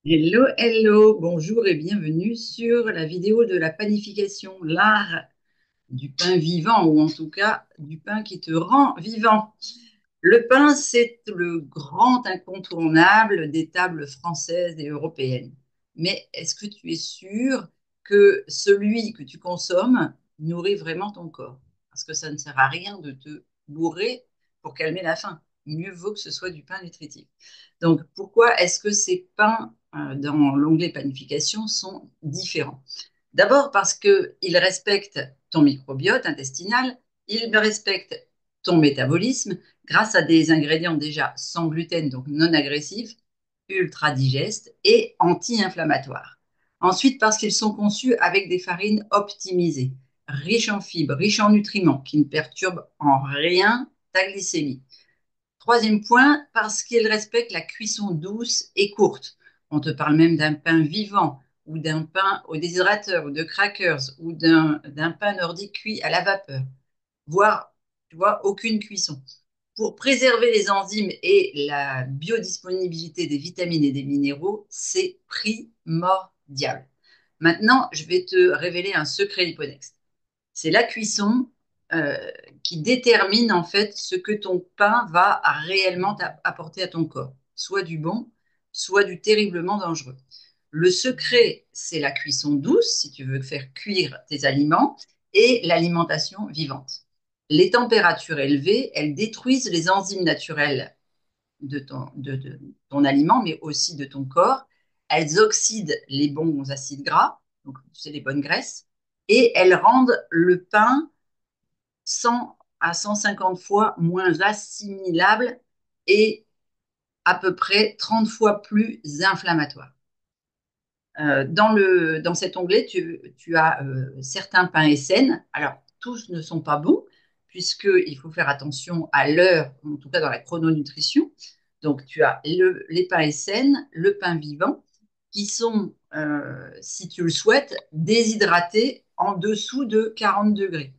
Hello, hello, bonjour et bienvenue sur la vidéo de la panification, l'art du pain vivant, ou en tout cas du pain qui te rend vivant. Le pain, c'est le grand incontournable des tables françaises et européennes. Mais est-ce que tu es sûr que celui que tu consommes nourrit vraiment ton corps? Parce que ça ne sert à rien de te bourrer pour calmer la faim. Mieux vaut que ce soit du pain nutritif. Donc, pourquoi est-ce que ces pains dans l'onglet panification sont différents? D'abord parce qu'ils respectent ton microbiote intestinal, ils respectent ton métabolisme grâce à des ingrédients déjà sans gluten, donc non agressifs, ultra digestes et anti-inflammatoires. Ensuite, parce qu'ils sont conçus avec des farines optimisées, riches en fibres, riches en nutriments, qui ne perturbent en rien ta glycémie. Troisième point, parce qu'ils respectent la cuisson douce et courte. On te parle même d'un pain vivant ou d'un pain au déshydrateur ou de crackers ou d'un pain nordique cuit à la vapeur, voire, tu vois, aucune cuisson. Pour préserver les enzymes et la biodisponibilité des vitamines et des minéraux, c'est primordial. Maintenant, je vais te révéler un secret Liponext. C'est la cuisson euh, qui détermine en fait ce que ton pain va réellement apporter à ton corps, soit du bon, soit du terriblement dangereux. Le secret, c'est la cuisson douce, si tu veux faire cuire tes aliments, et l'alimentation vivante. Les températures élevées, elles détruisent les enzymes naturelles de ton aliment, mais aussi de ton corps. Elles oxydent les bons acides gras, donc tu sais, les bonnes graisses, et elles rendent le pain 100 à 150 fois moins assimilable et à peu près 30 fois plus inflammatoire. Dans cet onglet, tu as certains pains et SN. Alors, tous ne sont pas bons, puisqu'il faut faire attention à l'heure, en tout cas dans la chrononutrition. Donc, tu as les pains et SN, le pain vivant, qui sont, si tu le souhaites, déshydratés en dessous de 40 degrés.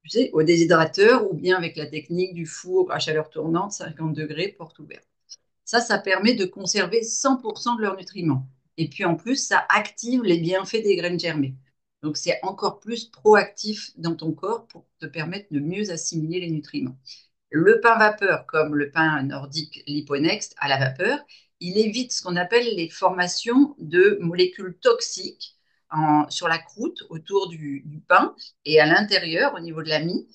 Tu sais, au déshydrateur ou bien avec la technique du four à chaleur tournante, 50 degrés, porte ouverte. Ça permet de conserver 100% de leurs nutriments. Et puis en plus, ça active les bienfaits des graines germées. Donc c'est encore plus proactif dans ton corps pour te permettre de mieux assimiler les nutriments. Le pain vapeur, comme le pain nordique Liponext à la vapeur, il évite ce qu'on appelle les formations de molécules toxiques sur la croûte autour du pain et à l'intérieur, au niveau de la mie.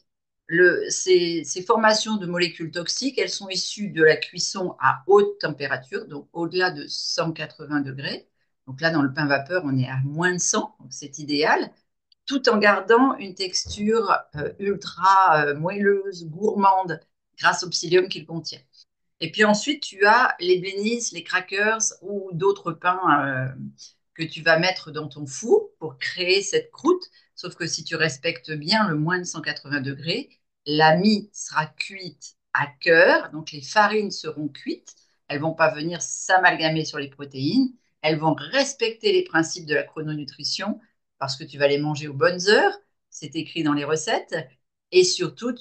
Ces formations de molécules toxiques, elles sont issues de la cuisson à haute température, donc au-delà de 180 degrés. Donc là, dans le pain vapeur, on est à moins de 100, donc c'est idéal, tout en gardant une texture ultra moelleuse, gourmande, grâce au psyllium qu'il contient. Et puis ensuite, tu as les blinis, les crackers ou d'autres pains que tu vas mettre dans ton four pour créer cette croûte. Sauf que si tu respectes bien le moins de 180 degrés, la mie sera cuite à cœur, donc les farines seront cuites. Elles vont pas venir s'amalgamer sur les protéines. Elles vont respecter les principes de la chrononutrition parce que tu vas les manger aux bonnes heures. C'est écrit dans les recettes. Et surtout,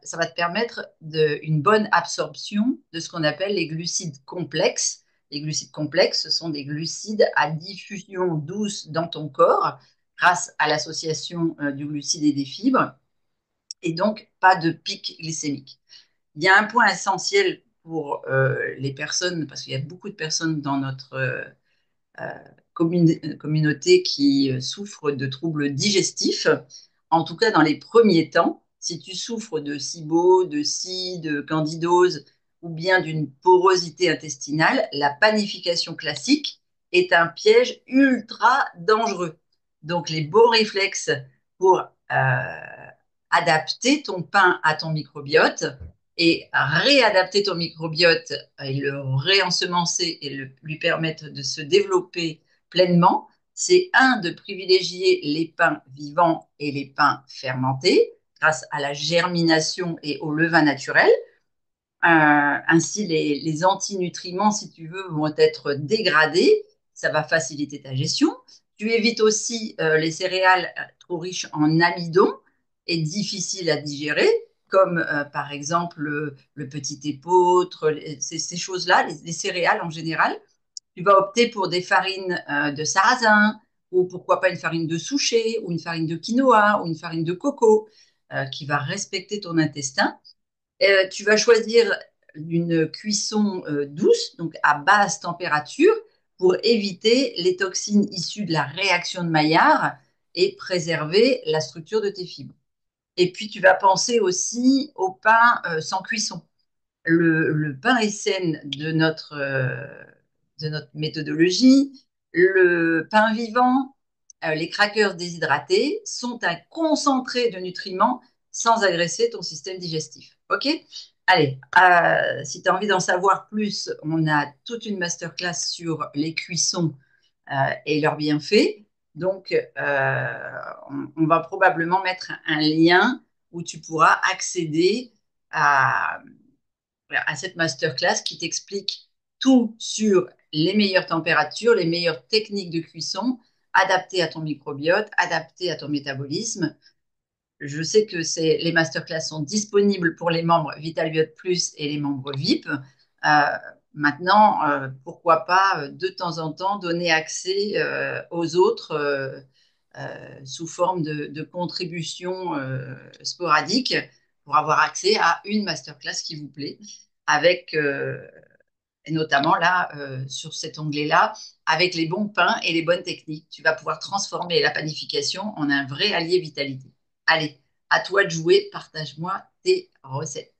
ça va te permettre une bonne absorption de ce qu'on appelle les glucides complexes. Les glucides complexes, ce sont des glucides à diffusion douce dans ton corps grâce à l'association du glucide et des fibres, et donc pas de pic glycémique. Il y a un point essentiel pour les personnes, parce qu'il y a beaucoup de personnes dans notre communauté qui souffrent de troubles digestifs, en tout cas dans les premiers temps. Si tu souffres de SIBO, de SI, de candidose ou bien d'une porosité intestinale, la panification classique est un piège ultra dangereux. Donc les bons réflexes pour adapter ton pain à ton microbiote et réadapter ton microbiote et le réensemencer et lui permettre de se développer pleinement, c'est de privilégier les pains vivants et les pains fermentés grâce à la germination et au levain naturel. Ainsi, les antinutriments, si tu veux, vont être dégradés. Ça va faciliter ta gestion. Tu évites aussi les céréales trop riches en amidon et difficiles à digérer, comme par exemple le petit épeautre, ces choses-là, les céréales en général. Tu vas opter pour des farines de sarrasin ou pourquoi pas une farine de souchet ou une farine de quinoa ou une farine de coco qui va respecter ton intestin. Tu vas choisir une cuisson douce, donc à basse température, pour éviter les toxines issues de la réaction de Maillard et préserver la structure de tes fibres. Et puis, tu vas penser aussi au pain sans cuisson. Le pain SN de notre méthodologie, le pain vivant, les crackers déshydratés sont un concentré de nutriments sans agresser ton système digestif. OK? Allez, si tu as envie d'en savoir plus, on a toute une masterclass sur les cuissons et leurs bienfaits. Donc, on va probablement mettre un lien où tu pourras accéder à, à cette masterclass qui t'explique tout sur les meilleures températures, les meilleures techniques de cuisson adaptées à ton microbiote, adaptées à ton métabolisme. Je sais que les masterclass sont disponibles pour les membres VitalBiote Plus et les membres VIP. Euh, Maintenant, pourquoi pas de temps en temps donner accès aux autres sous forme de contributions sporadiques pour avoir accès à une masterclass qui vous plaît, avec et notamment là, sur cet onglet-là, avec les bons pains et les bonnes techniques. Tu vas pouvoir transformer la panification en un vrai allié vitalité. Allez, à toi de jouer, partage-moi tes recettes.